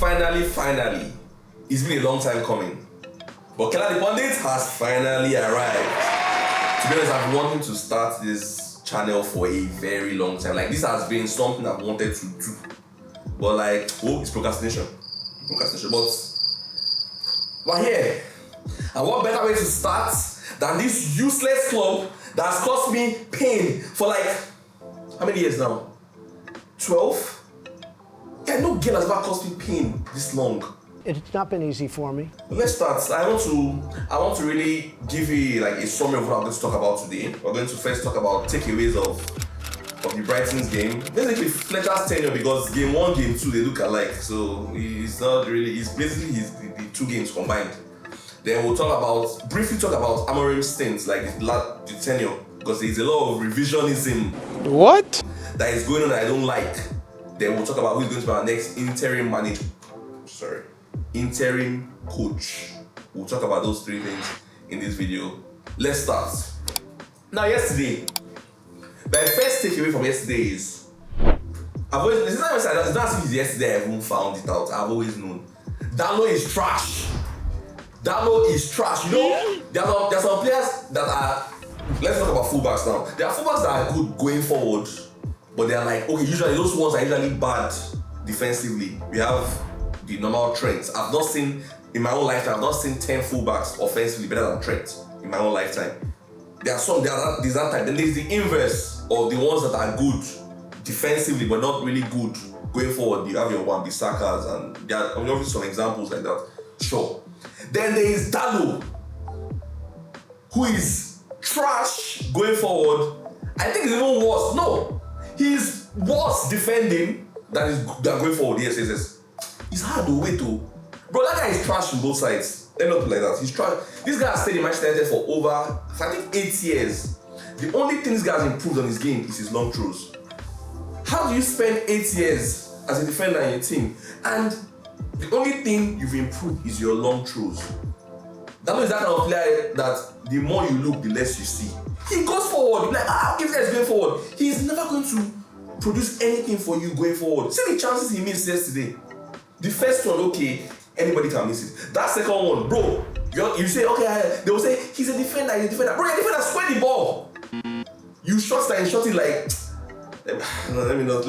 finally, it's been a long time coming. But Keller the Pundit has finally arrived. To be honest, I've been wanting to start this channel for a very long time. Like, this has been something I've wanted to do. But like, it's procrastination. But here, and what better way to start than this useless club that has caused me pain for like, how many years now? 12? Yeah, no girl has ever caused me pain this long. It's not been easy for me. Let's start. I want to really give you like a summary of what I'm going to talk about today. We're going to first talk about takeaways of the Brighton's game. Basically Fletcher's tenure, because game 1, game 2 they look alike. So it's not really, it's basically the 2 games combined. Then we'll briefly talk about Amorim's stints, like the tenure, because there's a lot of revisionism. What? That is going on that I don't like. Then we'll talk about who's going to be our next interim coach. We'll talk about those 3 things in this video. Let's start. Now, yesterday, my first takeaway from yesterday is, it's not since yesterday I even found it out. I've always known Dalo is trash. Dalo is trash. You know, there are some players that are. Let's talk about fullbacks now. There are fullbacks that are good going forward, but they are like, okay, usually those ones are usually bad defensively. We have the normal Trent. In my own lifetime, I've not seen 10 fullbacks offensively better than Trent in my own lifetime. There's that type. Then there's the inverse of the ones that are good defensively but not really good going forward. You have your Wan-Bissakas, and there are obviously some examples like that. Sure. Then there is Dalo, who is trash going forward. I think it's even worse. No, he's worse defending than going forward. Yes. It's hard to wait to. Bro, that guy is trash on both sides. Let me not put it like that. He's trash. This guy has stayed in Manchester United for over, I think, 8 years. The only thing this guy has improved on his game is his long throws. How do you spend 8 years as a defender in your team, and the only thing you've improved is your long throws? That is that kind of player that the more you look, the less you see. He goes forward. You're like, this guy is going forward. He's never going to produce anything for you going forward. See the chances he missed yesterday. The first one, okay, anybody can miss it. That second one, bro, you say, okay, they will say, he's a defender. Bro, you're a defender, square the ball. You shot it like, let me not,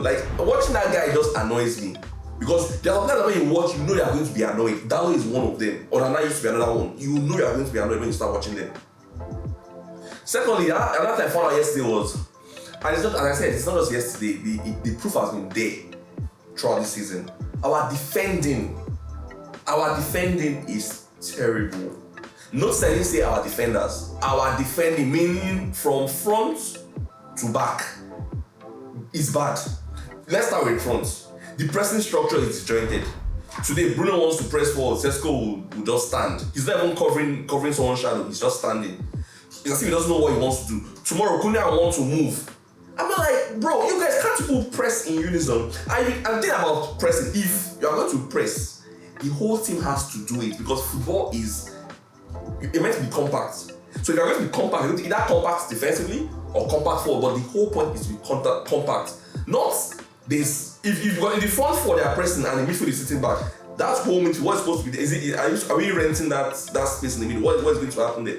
like, watching that guy just annoys me. Because there are players that when you watch, you know they are going to be annoyed. Dalo is one of them. Or Onana used to be another one. You know you are going to be annoyed when you start watching them. Secondly, another thing I found out yesterday was, and it's not, as I said, it's not just yesterday, the proof has been there throughout this season. Our defending is terrible. Notice I didn't say our defenders. Our defending, meaning from front to back, is bad. Let's start with front. The pressing structure is disjointed. Today, Bruno wants to press forward. SESKO will just stand. He's not even covering someone's shadow. He's just standing. It's as if he doesn't know what he wants to do. Tomorrow, Cunha wants to move. I'm not like, bro, you guys can't people press in unison. I'm thinking about pressing. If you are going to press, the whole team has to do it, because football is meant to be compact. So if you're going to be compact, either compact defensively or compact forward, but the whole point is to be compact. Not this. If you've got in the front four, they are pressing and the midfield is sitting back. That's whole midfield. What's supposed to be? Are we renting that space in the middle? What is going to happen there?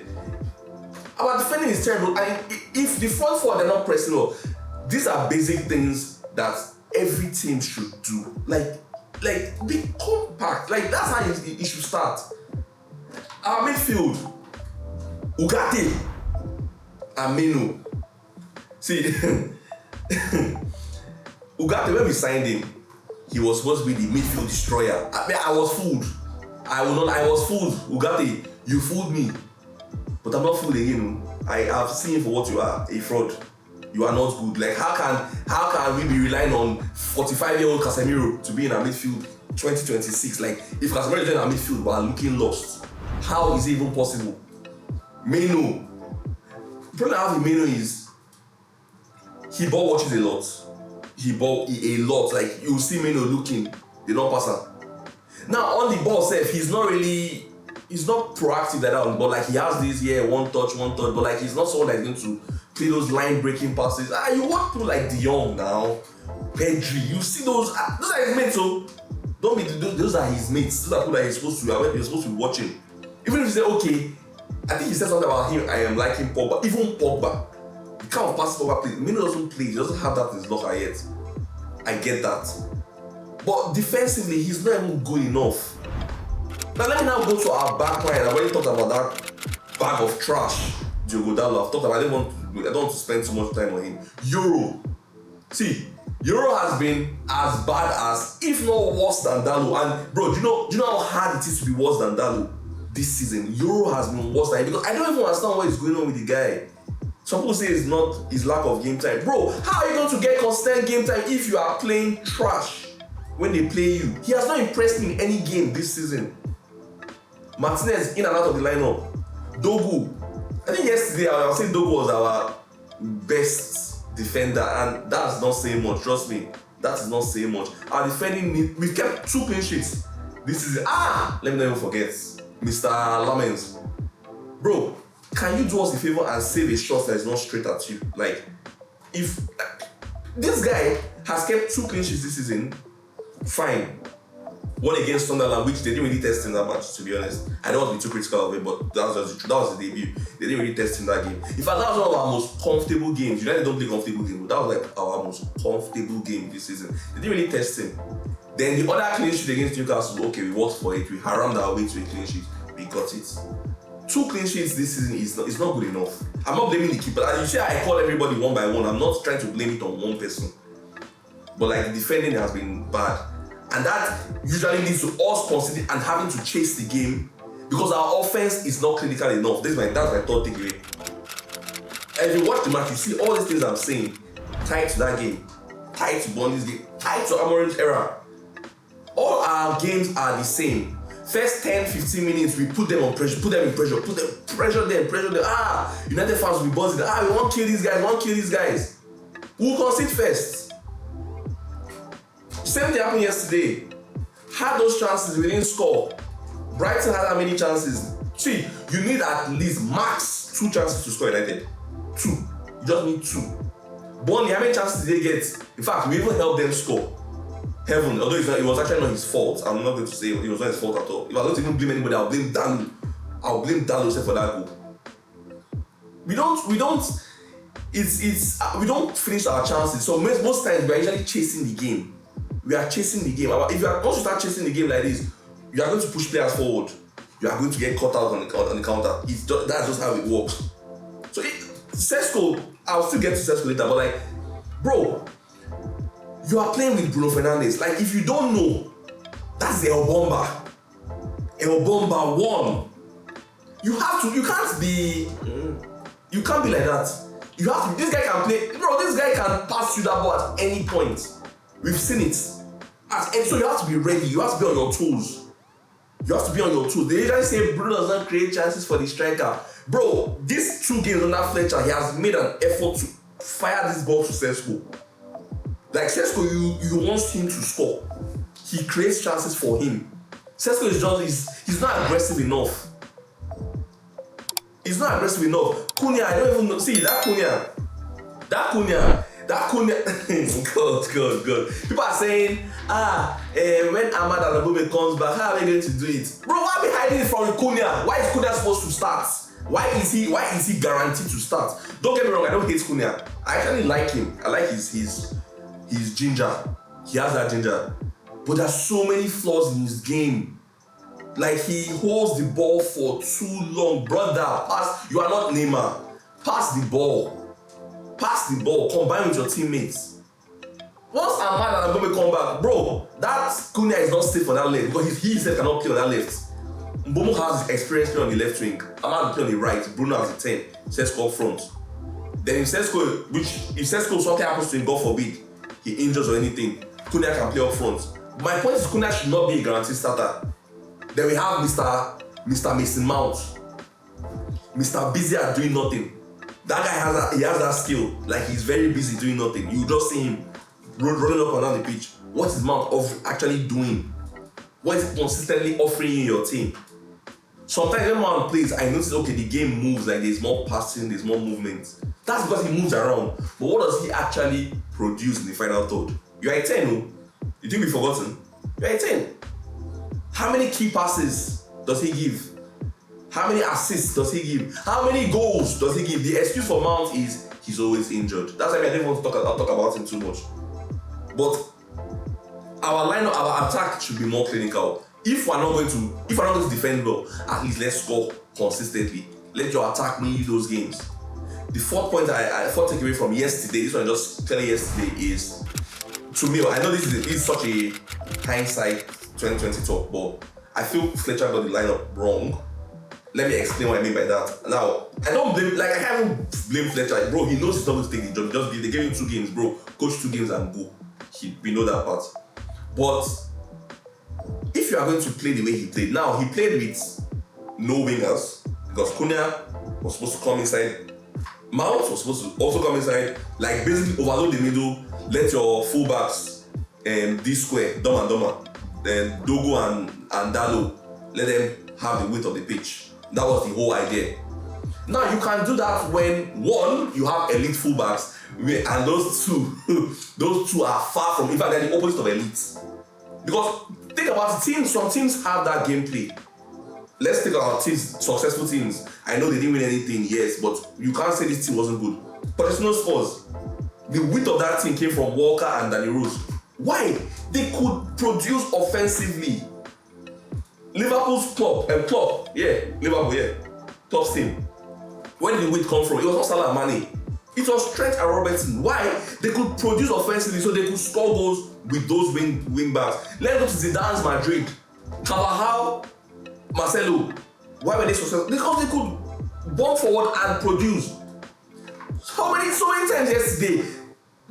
Our defending is terrible, and if the front four they're not pressing well, these are basic things that every team should do. Like be compact. Like that's how it should start. Our midfield, Ugarte, Aminu. See, Ugarte, when we signed him, he was supposed to be the midfield destroyer. I was fooled. I was fooled. Ugarte, you fooled me. But I'm not fooled again. I have seen you for what you are, a fraud. You are not good. Like, how can we be relying on 45-year-old Casemiro to be in our midfield 2026? Like, if Casemiro is in our midfield but are looking lost, how is it even possible? Meno. The problem I have with Meno is he ball watches a lot. He ball a lot. Like, you see Meno looking, they don't pass her. Now on the ball self, he's not proactive like that on the ball. Like, he has this one touch, but like he's not someone that's going to play those line breaking passes. You walk through like De Jong now, Pedri. You see those are his mates. So Don't be those are his mates. Those are people that you're supposed to be watching. Even if you say okay, I think he said something about him. I am liking Pogba. Even Pogba, the kind of pass Pogba plays. Mino doesn't play. He doesn't have that in his locker yet. I get that, but defensively, he's not even good enough. Now let me now go to our back line. I've already talked about that bag of trash, Diogo Dalot. I've talked about. I don't want to spend too much time on him. Euro has been as bad as, if not worse than Dalot. And bro, do you know how hard it is to be worse than Dalot this season? Euro has been worse than him because I don't even understand what is going on with the guy. Some people say it's not his lack of game time. Bro, how are you going to get constant game time if you are playing trash when they play you? He has not impressed me in any game this season. Martinez in and out of the lineup. Dogu, I think yesterday I was saying Dogu was our best defender, and that's not saying much. Trust me, that is not saying much. Our defending, we've kept 2 clean sheets this season. Let me not even forget Mr. Lamens. Bro, can you do us a favor and save a shot that is not straight at you? Like, if this guy has kept 2 clean sheets this season, fine. One against Sunderland, which they didn't really test in that match, to be honest. I don't want to be too critical of it, but that was the debut. They didn't really test in that game. In fact, that was one of our most comfortable games. United don't play comfortable games, but that was like our most comfortable game this season. They didn't really test him. Then the other clean sheet against Newcastle, okay, we worked for it. We harammed our way to a clean sheet. We got it. 2 clean sheets this season is not good enough. I'm not blaming the keeper. And you see, I call everybody one by one. I'm not trying to blame it on one person. But like, the defending has been bad. And that usually leads to us considering and having to chase the game because our offense is not clinical enough. That's my third takeaway. And if you watch the match, you see all these things I'm saying tied to that game, tied to Burnley's game, tied to Amorim's era. All our games are the same. First 10-15 minutes, we put them on pressure, put them in pressure, pressure them. United fans will be buzzing. We want to kill these guys. Who will concede first? Same thing happened yesterday. Had those chances, we didn't score. Brighton had how many chances? See, you need at least max 2 chances to score United. 2. You just need 2. Burnley, how many chances did they get? In fact, we even helped them score. Heaven, although it was actually not his fault. I'm not going to say it was not his fault at all. If I don't even blame anybody, I'll blame Dalot. I'll blame Dalot for that goal. We don't finish our chances. So most times we're actually chasing the game. We are chasing the game. If you are going to start chasing the game like this, you are going to push players forward. You are going to get caught out on the counter. That's just how it works. So SESKO, I'll still get to SESKO later, but like, bro, you are playing with Bruno Fernandes. Like, if you don't know, that's the El Bomba 1. You can't be like that. You have to, this guy can play, bro, this guy can pass you that ball at any point. We've seen it. And so you have to be ready. You have to be on your toes. They usually say Bruno does not create chances for the striker. Bro, these 2 games under Fletcher, he has made an effort to fire this ball to SESKO. Like, SESKO, you want him to score. He creates chances for him. SESKO he's not aggressive enough. Cunha, I don't even know. See, that Cunha. God. People are saying, when Ahmad Anabobe comes back, how are we going to do it? Bro, why are we hiding it from Cunha? Why is Cunha supposed to start? Why is he guaranteed to start? Don't get me wrong, I don't hate Cunha. I actually like him. I like his ginger. He has that ginger. But there's so many flaws in his game. Like, he holds the ball for too long. Brother, you are not Neymar. Pass the ball, combine with your teammates. Once Ahmad and Anabobe come back, bro, that Cunha is not safe on that left because he himself cannot play on that left. Mbomo has experience playing on the left wing. Ahmad play on the right. Bruno has the 10. SESKO up front. Then if SESKO something happens to him, God forbid, he injures or anything, Cunha can play up front. My point is Cunha should not be a guaranteed starter. Then we have Mr. Mason Mount. Mr. Busy at doing nothing. That guy has that skill. Like, he's very busy doing nothing. You just see him running up and down the pitch. What is Mount actually doing? What is he consistently offering you your team? Sometimes when Mount plays, I notice, okay, the game moves, like there's more passing, there's more movement. That's because he moves around. But what does he actually produce in the final third? You are a 10, no? You think we've forgotten? You're 18. How many key passes does he give? How many assists does he give? How many goals does he give? The excuse for Mount is he's always injured. That's why I didn't want to talk about him too much. But our lineup, our attack should be more clinical. If we're not going to defend well, at least let's score consistently. Let your attack win you those games. The fourth takeaway from yesterday, this one I just clearly yesterday is, to me, I know this is such a hindsight 2020 talk, but I feel Fletcher got the lineup wrong. Let me explain what I mean by that. Now, I can't even blame Fletcher. Bro, he knows he's not going to take the job. They gave him 2 games, bro. Coach 2 games and go. We know that part. But if you are going to play the way he played, now he played with no wingers because Cunha was supposed to come inside. Mount was supposed to also come inside, like basically overload the middle, let your fullbacks D-square, Doma, then Dogo and Dalo, let them have the width of the pitch. That was the whole idea. Now you can do that when, one, you have elite fullbacks, and those two are far from, in fact, they're the opposite of elite. Because think about it, some teams have that gameplay. Let's take our teams, successful teams. I know they didn't win anything, yes, but you can't say this team wasn't good. But it's no Spurs. The width of that team came from Walker and Danny Rose. Why? They could produce offensively. Liverpool's Klopp, Klopp's team. Where did the width come from? It was not Salah and Mane. It was Trent and Robertson. Why? They could produce offensively, so they could score goals with those wing backs. Let's go to Zidane's Madrid. Carvajal, Marcelo. Why were they successful? Because they could bomb forward and produce. So many times yesterday,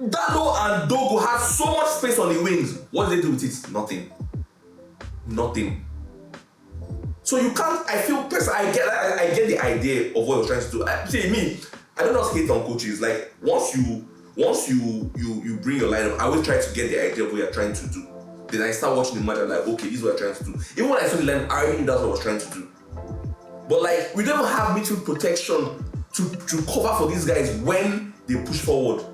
Dalo and Dogo had so much space on the wings. What did they do with it? Nothing. So you can't. I feel personally. I get the idea of what you're trying to do. See me, I don't just hate on coaches. Like once you bring your lineup, I always try to get the idea of what you're trying to do. Then I start watching the match. I'm like, okay, this is what I'm trying to do. Even when I saw the lineup, I already knew that's what I was trying to do. But like, we don't have midfield protection to cover for these guys when they push forward.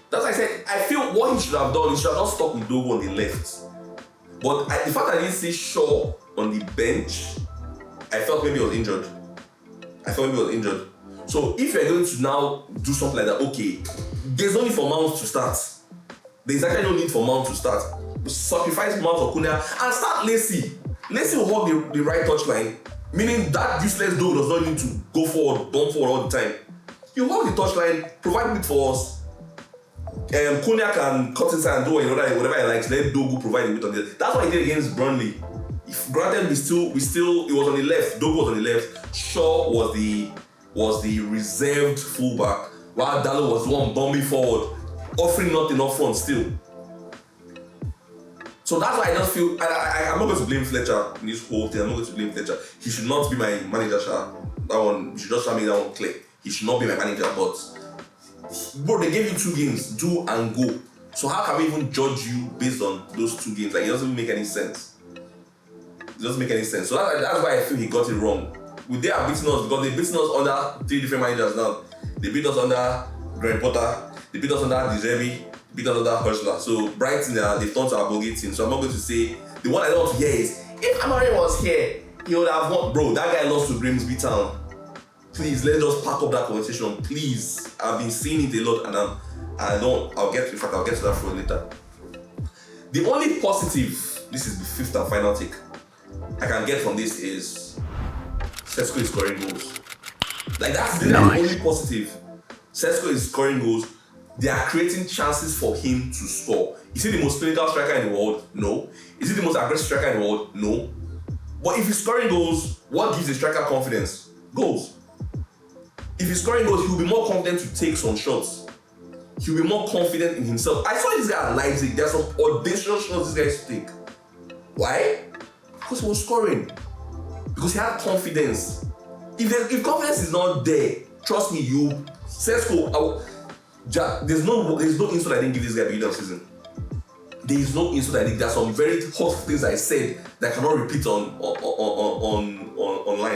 That's why I said, I feel what he should have done, he should have not stuck with Dogo on the left. But the fact that I didn't see Shaw on the bench, I felt maybe he was injured. So if you're going to now do something like that, okay, there's no need for Mount to start. There's actually no need for Mount to start. Sacrifice Mount or Cunha and start Lacey. Lacey will hold the right touchline, meaning that useless Dogo does not need to go forward, bomb forward all the time. You hold the touchline, provide it for us. Cunha can cut inside and do whatever he likes. Let Dogo provide a bit on the. That's what he did against Burnley. If granted, we still, it was on the left. Dogo was on the left. Shaw was the reserved fullback, while Dalo was the one bombing forward, offering nothing up front still. So that's why I just feel I'm not going to blame Fletcher in this whole thing. I'm not going to blame Fletcher. He should not be my manager. That one, you should just tell me that one clear. He should not be my manager, but. Bro, they gave you 2 games, do and go. So how can we even judge you based on those 2 games? Like, it doesn't make any sense. So that's why I feel he got it wrong. They are beating us because they've beaten us under 3 different managers now. They beat us under Graham Potter, they beat us under De Zerbi, they beat us under Herschler. So Brighton, they've turned to our bogey team. So I'm not going to say, the one I don't want to hear is, if Amorim was here, he would have won. Bro, that guy lost to Grimsby Town. Please, let's just pack up that conversation. Please, I've been seeing it a lot, and I'll get to that for later. The only positive, this is the 5th and final take, I can get from this is SESKO is scoring goals. Like that's the only positive. SESKO is scoring goals. They are creating chances for him to score. Is he the most clinical striker in the world? No. Is he the most aggressive striker in the world? No. But if he's scoring goals, what gives the striker confidence? Goals. If he's scoring goals, he'll be more confident to take some shots. He'll be more confident in himself. I saw this guy at Leipzig. There are some audacious shots this guy used to take. Why? Because he was scoring. Because he had confidence. If confidence is not there, trust me, SESKO, there's no insult I didn't give this guy beginning of season. There is no insult I didn't. There are some very hot things I said that I cannot repeat online.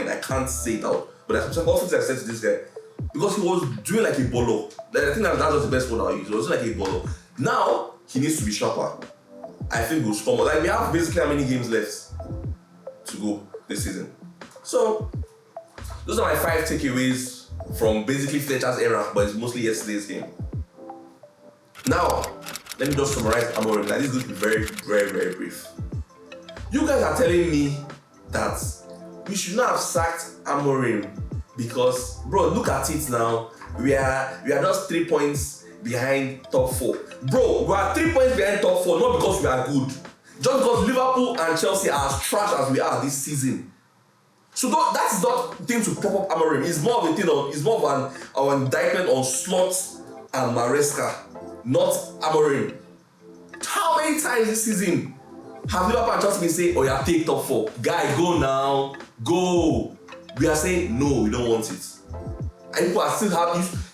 I can't say it out. But there's some hot things I said to this guy. Because he was doing like a bolo. I think that was the best word I'll use. He was like a bolo. Now, he needs to be sharper. I think we'll score more. Like, we have basically how many games left to go this season. So, those are my 5 takeaways from basically Fletcher's era, but it's mostly yesterday's game. Now, let me just summarize Amorim. Like, this is going to be very, very, very brief. You guys are telling me that we should not have sacked Amorim because, bro, look at it now. We are just 3 points behind top 4. Bro, we are 3 points behind top 4, not because we are good. Just because Liverpool and Chelsea are as trash as we are this season. So that's not a thing to prop up Amorim. It's more of a thing it's more of an indictment on Slot and Maresca, not Amorim. How many times this season have Liverpool and Chelsea been saying, oh yeah, take top 4. Guy, go now. Go. We are saying, no, we don't want it. And people are still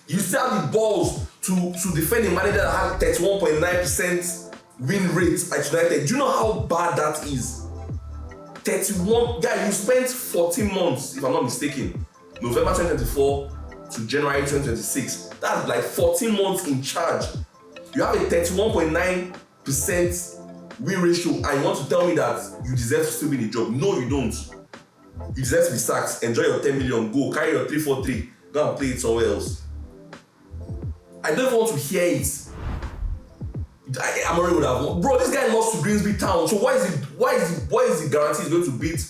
you still have the balls to defend a manager that has 31.9% win rate at United. Do you know how bad that is? 31, guy, you spent 14 months, if I'm not mistaken, November 2024 to January 2026. That's like 14 months in charge. You have a 31.9% win ratio, and you want to tell me that you deserve to still be in the job? No, you don't. You deserve to be sacked. Enjoy your 10 million. Go carry your 343. Go and play it somewhere else. I don't want to hear it. Amorim would have won. Bro, this guy lost to Grimsby Town. So why is the guarantee he's going to beat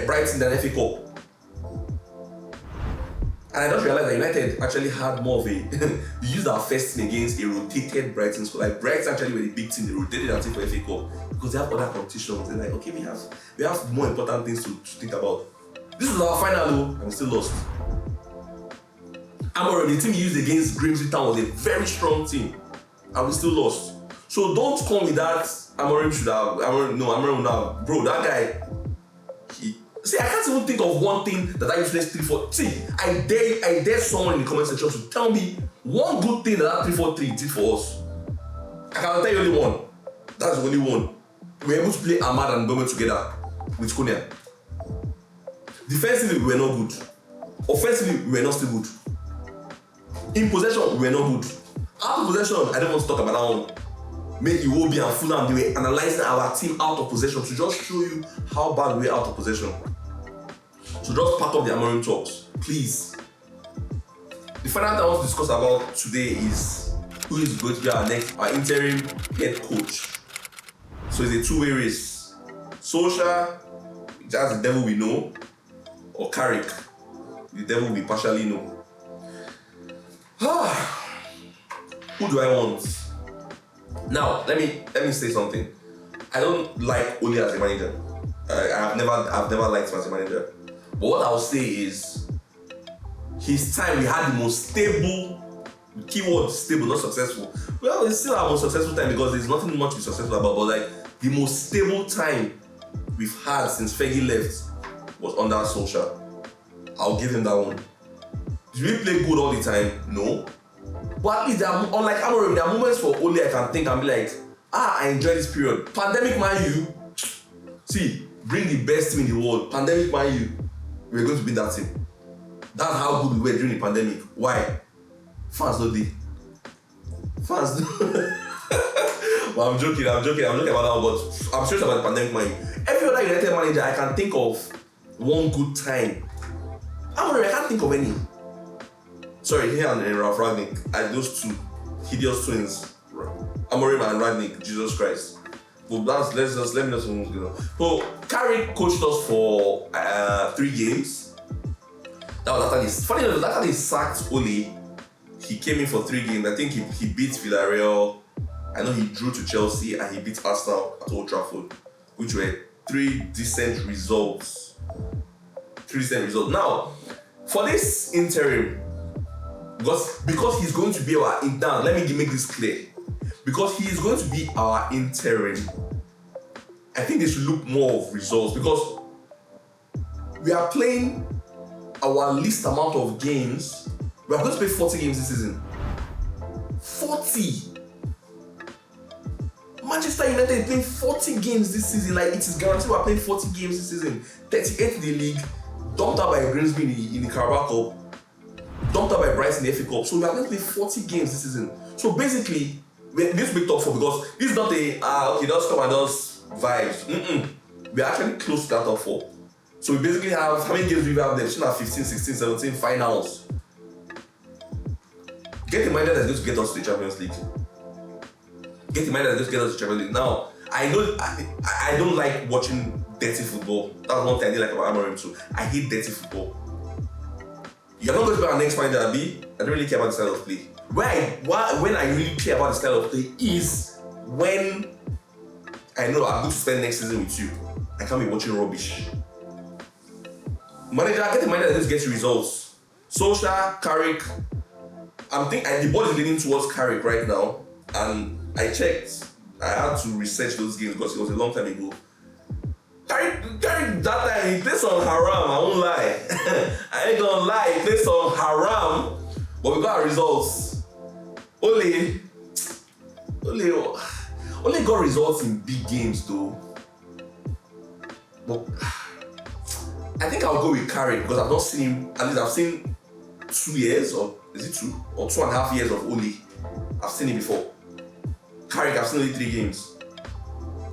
Brighton than FA Cup? And I just realized that United actually had more of a they used our first team against a rotated Brighton squad. Like, Brighton actually were the big team. They rotated our team for FA Cup because they have other competitions. They're like, okay, we have more important things to think about. This is our final though, and we still lost. Amorim, the team he used against Grimsby Town was a very strong team, and we still lost. So don't come with that. Amorim would have. Bro, that guy. See, I can't even think of one thing that I useless 3-4. See, I dare someone in the comment section to tell me one good thing that 3-4-3 did for us. I can tell you only one. That's the only one. We were able to play Ahmad and Gomez together with Konya. Defensively, we were not good. Offensively, we were not still good. In possession, we were not good. Out of possession, I don't want to talk about that one. Make Iwobi and Fulham, they were analyzing our team out of possession to just show you how bad we are out of possession. So just pack up the Amorim talks, please. The final thing I want to discuss about today is who is going to be our interim head coach. So it's a two-way race. Solskjaer, that's the devil we know, or Carrick, the devil we partially know. Who do I want? Now, let me say something. I don't like Ole as a manager. I've never liked him as a manager. But what I'll say is, his time we had the most stable, keyword stable, not successful. Well, it's still our most successful time because there's nothing much to be successful about. But like the most stable time we've had since Fergie left was under Solskjaer. I'll give him that one. Did we play good all the time? No. But at least unlike Amorim, there are moments for Ole I can think and be like, I enjoy this period. Pandemic Man U, see, bring the best team in the world. Pandemic Man U, we're going to beat that team. That's how good we were during the pandemic. Why? Fans don't they? Fans do. Well, I'm joking about that one, but I'm serious about the pandemic Man U. Every other United manager I can think of one good time. Amorim, I can't think of any. Sorry, here and Ralph Rangnick, those two hideous twins, Amorim and Rangnick, Jesus Christ. But let me just move on. So Carrick coached us for 3 games. That was after this. Funny enough, after they sacked Ole, he came in for 3 games. I think he beat Villarreal. I know he drew to Chelsea and he beat Arsenal at Old Trafford, which were 3 decent results. Now, for this interim. Because he's going to be our intern, let me make this clear. Because he is going to be our interim, I think they should look more of results because we are playing our least amount of games. We are going to play 40 games this season. 40! Manchester United is playing 40 games this season. Like, it is guaranteed we are playing 40 games this season. 38 in the league, dumped out by Grimsby in the Carabao Cup. Dumped out by Brighton in the FA Cup. So we are going to play 40 games this season. So basically, this big top 4 because this is not a okay, just come and just vibes. We're actually close to that top 4. So we basically have, how many games do we have there? We should have 15, 16, 17 finals. Get reminded that's going to get us to the Champions League. Get reminded that's going to get us to the Champions League. Now, I don't like watching dirty football. That's one thing I didn't like about Amorim too. I hate dirty football. You're not going to be our next manager, B. I don't really care about the style of play. When I really care about the style of play is when I know I'm going to spend next season with you. I can't be watching rubbish. Manager, get the manager that just gets you results. Solskjaer, Carrick. The ball is leaning towards Carrick right now. And I checked. I had to research those games because it was a long time ago. Carrick that time, he played some haram, I won't lie. I ain't gonna lie, he played some haram. But we got our results. Ole got results in big games though. But I think I'll go with Carrick because I've not seen him, at least I've seen 2 years, or is it 2? Or 2.5 years of Ole. I've seen him before. Carrick, I've seen only 3 games.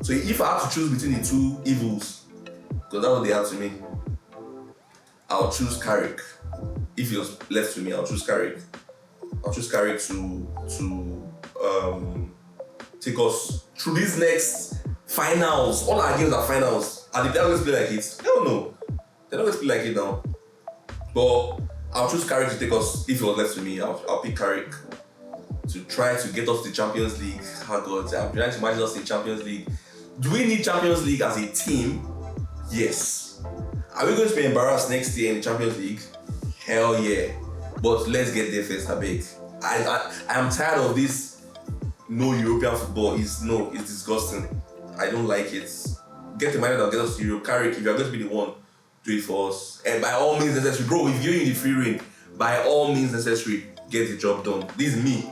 So if I have to choose between the 2 evils, because that's what they had to me, I'll choose Carrick. If it was left to me, I'll choose Carrick. I'll choose Carrick to take us through these next finals. All our games are finals. And if they always play like it, I don't know. They don't always play like it now. But I'll choose Carrick to take us. If it was left to me, I'll pick Carrick to try to get us to the Champions League. Oh God, I'm trying to imagine us in Champions League. Do we need Champions League as a team? Yes. Are we going to be embarrassed next year in the Champions League? Hell yeah. But let's get there first, I beg. I'm tired of this no European football. It's disgusting. I don't like it. Get the money that gets us to Europe. Carrick, if you're going to be the one, do it for us. And by all means necessary, bro, if you're in the free reign, by all means necessary, get the job done. This is me.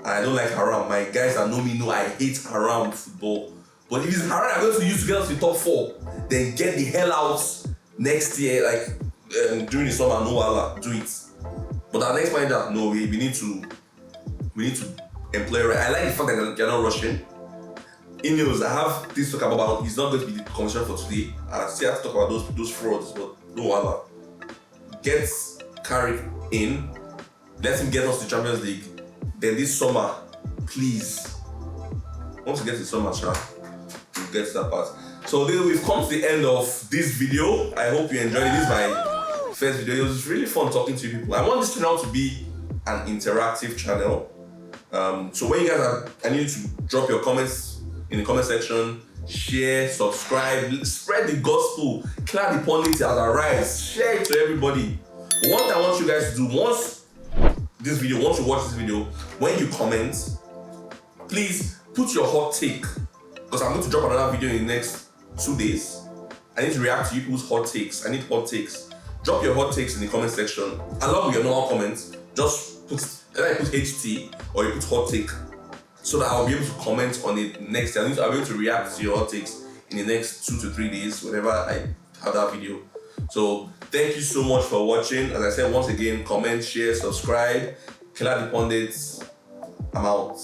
I don't like haram. My guys that know me know I hate haram football. But if it's haram I'm going to use to get us to the top 4, then get the hell out next year, like during the summer, no wala, do it. But our next manager, no, we need to employ right. I like the fact that they're not rushing. Ineos, I have this to talk about. He's not going to be the commissioner for today. I still have to talk about those frauds, but no wala. Get Carrick in, let him get us to the Champions League. Then this summer, please, once we get to the summer, we'll get to that part. So then we've come to the end of this video. I hope you enjoyed it. This is my first video. It was really fun talking to you people. I want this channel to be an interactive channel. So when you guys I need you to drop your comments in the comment section, share, subscribe, spread the gospel. Clap the Pundit as I rise. Share it to everybody. But one thing I want you guys to do, once you watch this video, when you comment, please put your hot take. Because I'm going to drop another video in the next 2 days. I need to react to you people's hot takes. I need hot takes. Drop your hot takes in the comment section. Along with your normal comments, just put HT or you put hot take, so that I'll be able to comment on it next day. I'll be able to react to your hot takes in the next 2 to 3 days, whenever I have that video. So thank you so much for watching. As I said, once again, comment, share, subscribe. Keller the Pundit. I'm out.